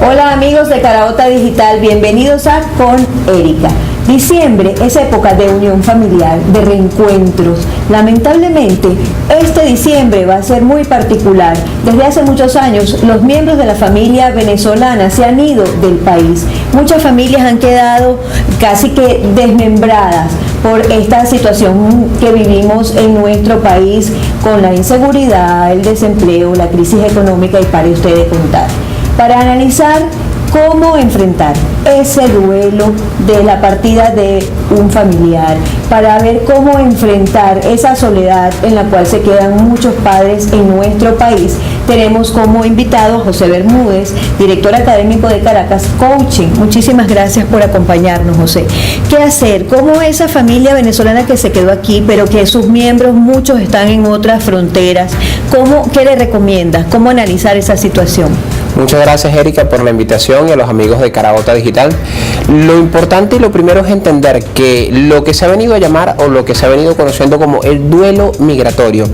Hola amigos de Caraota Digital, bienvenidos a Con Erika. Diciembre es época de unión familiar, de reencuentros. Lamentablemente, este diciembre va a ser muy particular. Desde hace muchos años, los miembros de la familia venezolana se han ido del país. Muchas familias han quedado casi que desmembradas por esta situación que vivimos en nuestro país con la inseguridad, el desempleo, la crisis económica y pare usted de contar. Para analizar cómo enfrentar ese duelo de la partida de un familiar, para ver cómo enfrentar esa soledad en la cual se quedan muchos padres en nuestro país, tenemos como invitado a José Bermúdez, director académico de Caracas Coaching. Muchísimas gracias por acompañarnos, José. ¿Qué hacer? ¿Cómo esa familia venezolana que se quedó aquí, pero que sus miembros muchos están en otras fronteras? ¿Qué le recomiendas? ¿Cómo analizar esa situación? Muchas gracias, Erika, por la invitación y a los amigos de Caraota Digital. Lo importante y lo primero es entender que lo que se ha venido a llamar o lo que se ha venido conociendo como el duelo migratorio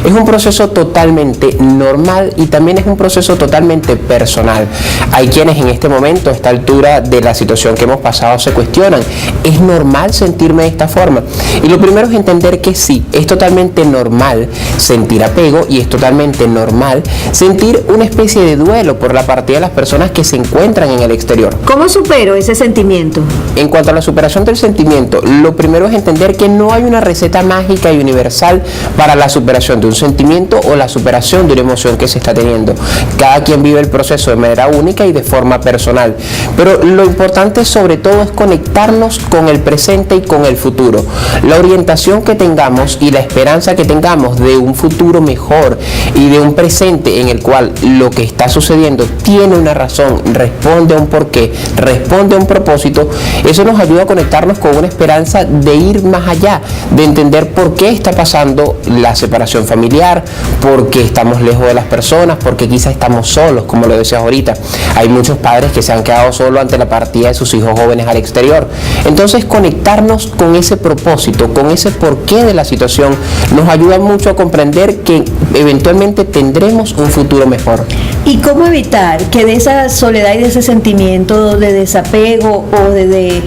es un proceso totalmente normal y también es un proceso totalmente personal. Hay quienes en este momento, a esta altura de la situación que hemos pasado, se cuestionan: ¿es normal sentirme de esta forma? Y lo primero es entender que sí, es totalmente normal sentir apego y es totalmente normal sentir una especie de duelo por la partida de las personas que se encuentran en el exterior. ¿Cómo supero ese sentimiento? En cuanto a la superación del sentimiento, lo primero es entender que no hay una receta mágica y universal para la superación de un sentimiento o la superación de una emoción que se está teniendo. Cada quien vive el proceso de manera única y de forma personal. Pero lo importante sobre todo es conectarnos con el presente y con el futuro. La orientación que tengamos y la esperanza que tengamos de un futuro mejor y de un presente en el cual lo que está sucediendo tiene una razón, responde a un porqué, responde a un propósito, eso nos ayuda a conectarnos con una esperanza de ir más allá, de entender por qué está pasando la separación familiar, por qué estamos lejos de las personas, porque quizás estamos solos, como lo decías ahorita. Hay muchos padres que se han quedado solos ante la partida de sus hijos jóvenes al exterior. Entonces, conectarnos con ese propósito, con ese porqué de la situación, nos ayuda mucho a comprender que eventualmente tendremos un futuro mejor. ¿Y cómo evitar que de esa soledad y de ese sentimiento de desapego o de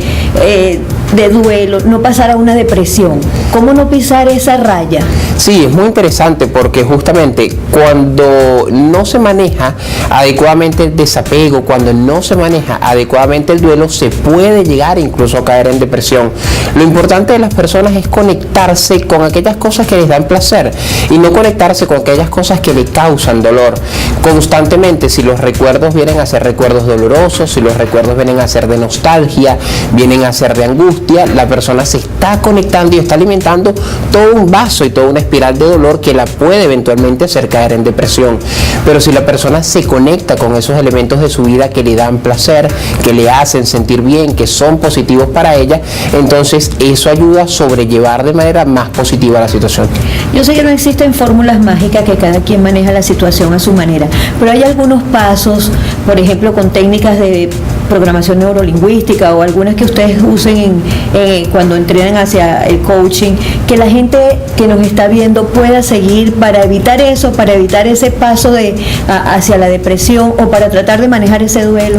duelo no pasar a una depresión? ¿Cómo no pisar esa raya? Sí, es muy interesante porque justamente cuando no se maneja adecuadamente el desapego, cuando no se maneja adecuadamente el duelo, se puede llegar incluso a caer en depresión. Lo importante de las personas es conectarse con aquellas cosas que les dan placer y no conectarse con aquellas cosas que le causan dolor. Constantemente, si los recuerdos vienen a ser recuerdos dolorosos, si los recuerdos vienen a ser de nostalgia, vienen a ser de angustia, la persona se está conectando y está alimentando todo un vaso y toda una espiral de dolor que la puede eventualmente hacer caer en depresión. Pero si la persona se conecta con esos elementos de su vida que le dan placer, que le hacen sentir bien, que son positivos para ella, entonces eso ayuda a sobrellevar de manera más positiva la situación. Yo sé que no existen fórmulas mágicas, que cada quien maneja la situación a su manera, pero hay algunos pasos, por ejemplo, con técnicas de programación neurolingüística o algunas que ustedes usen cuando entrenan hacia el coaching, que la gente que nos está viendo pueda seguir para evitar eso, para evitar ese paso hacia la depresión o para tratar de manejar ese duelo.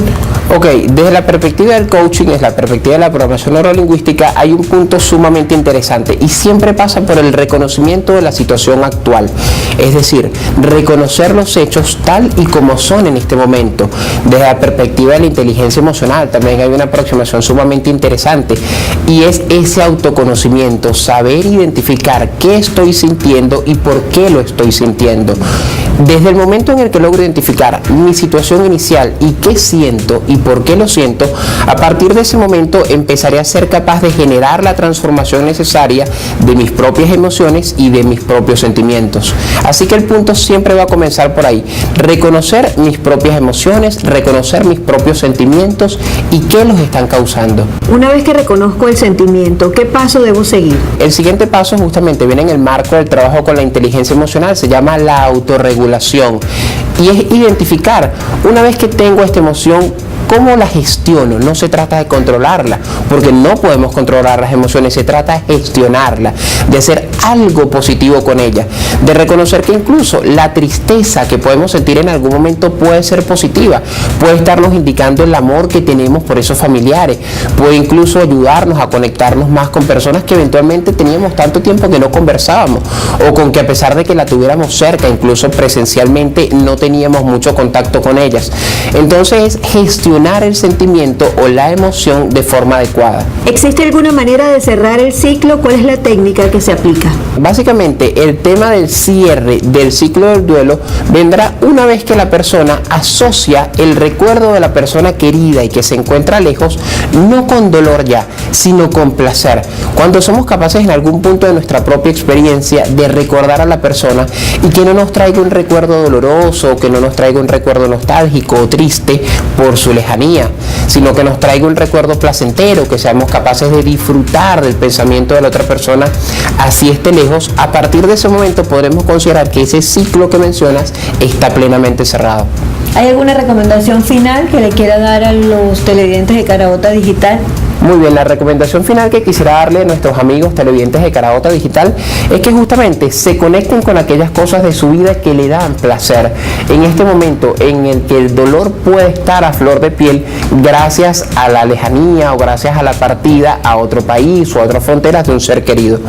Ok, desde la perspectiva del coaching, desde la perspectiva de la programación neurolingüística, hay un punto sumamente interesante y siempre pasa por el reconocimiento de la situación actual. Es decir, reconocer los hechos tal y como son en este momento. Desde la perspectiva de la inteligencia emocional también hay una aproximación sumamente interesante y es ese autoconocimiento, saber identificar qué estoy sintiendo y por qué lo estoy sintiendo. Desde el momento en el que logro identificar mi situación inicial y qué siento y por qué lo siento, a partir de ese momento empezaré a ser capaz de generar la transformación necesaria de mis propias emociones y de mis propios sentimientos. Así que el punto siempre va a comenzar por ahí: reconocer mis propias emociones, reconocer mis propios sentimientos y qué los están causando. Una vez que reconozco el sentimiento, ¿qué paso debo seguir? El siguiente paso justamente viene en el marco del trabajo con la inteligencia emocional, se llama la autorregulación y es identificar, una vez que tengo esta emoción, cómo la gestiono. No se trata de controlarla, porque no podemos controlar las emociones, se trata de gestionarla, de hacer algo positivo con ella, de reconocer que incluso la tristeza que podemos sentir en algún momento puede ser positiva, puede estarnos indicando el amor que tenemos por esos familiares, puede incluso ayudarnos a conectarnos más con personas que eventualmente teníamos tanto tiempo que no conversábamos, o con que a pesar de que la tuviéramos cerca, incluso presencialmente, no teníamos mucho contacto con ellas. Entonces, gestionar el sentimiento o la emoción de forma adecuada. ¿Existe alguna manera de cerrar el ciclo? ¿Cuál es la técnica que se aplica? Básicamente, el tema del cierre del ciclo del duelo vendrá una vez que la persona asocia el recuerdo de la persona querida y que se encuentra lejos, no con dolor ya, sino con placer. Cuando somos capaces en algún punto de nuestra propia experiencia de recordar a la persona y que no nos traiga un recuerdo doloroso, que no nos traiga un recuerdo nostálgico o triste por su lejanía, sino que nos traiga un recuerdo placentero, que seamos capaces de disfrutar del pensamiento de la otra persona, así esté lejos. A partir de ese momento podremos considerar que ese ciclo que mencionas está plenamente cerrado. ¿Hay alguna recomendación final que le quiera dar a los televidentes de Caraota Digital? Muy bien, la recomendación final que quisiera darle a nuestros amigos televidentes de Caraota Digital es que justamente se conecten con aquellas cosas de su vida que le dan placer. En este momento en el que el dolor puede estar a flor de piel gracias a la lejanía o gracias a la partida a otro país o a otras fronteras de un ser querido.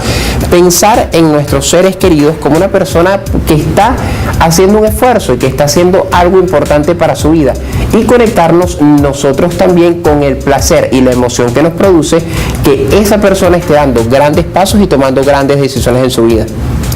Pensar en nuestros seres queridos como una persona que está haciendo un esfuerzo y que está haciendo algo importante para su vida, y conectarnos nosotros también con el placer y la emoción que nos produce que esa persona esté dando grandes pasos y tomando grandes decisiones en su vida.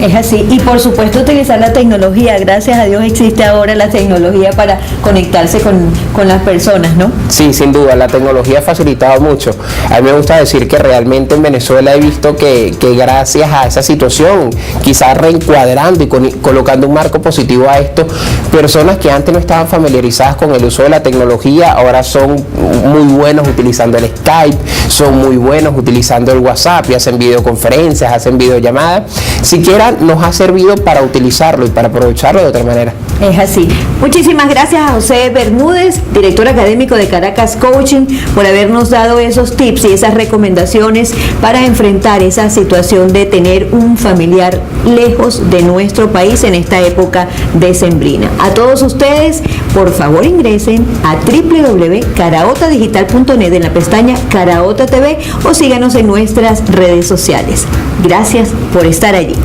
Es así, y por supuesto utilizar la tecnología. Gracias a Dios existe ahora la tecnología para conectarse con las personas, ¿no? Sí, sin duda, la tecnología ha facilitado mucho. A mí me gusta decir que realmente en Venezuela he visto que gracias a esa situación, quizás reencuadrando y colocando un marco positivo a esto, personas que antes no estaban familiarizadas con el uso de la tecnología, ahora son muy buenos utilizando el Skype, son muy buenos utilizando el WhatsApp y hacen videoconferencias, hacen videollamadas. Siquiera nos ha servido para utilizarlo y para aprovecharlo de otra manera. Es así. Muchísimas gracias a José Bermúdez, director académico de Caracas Coaching, por habernos dado esos tips y esas recomendaciones para enfrentar esa situación de tener un familiar lejos de nuestro país en esta época decembrina. A todos ustedes, por favor ingresen a www.caraotadigital.net en la pestaña Caraota TV o síganos en nuestras redes sociales. Gracias por estar allí.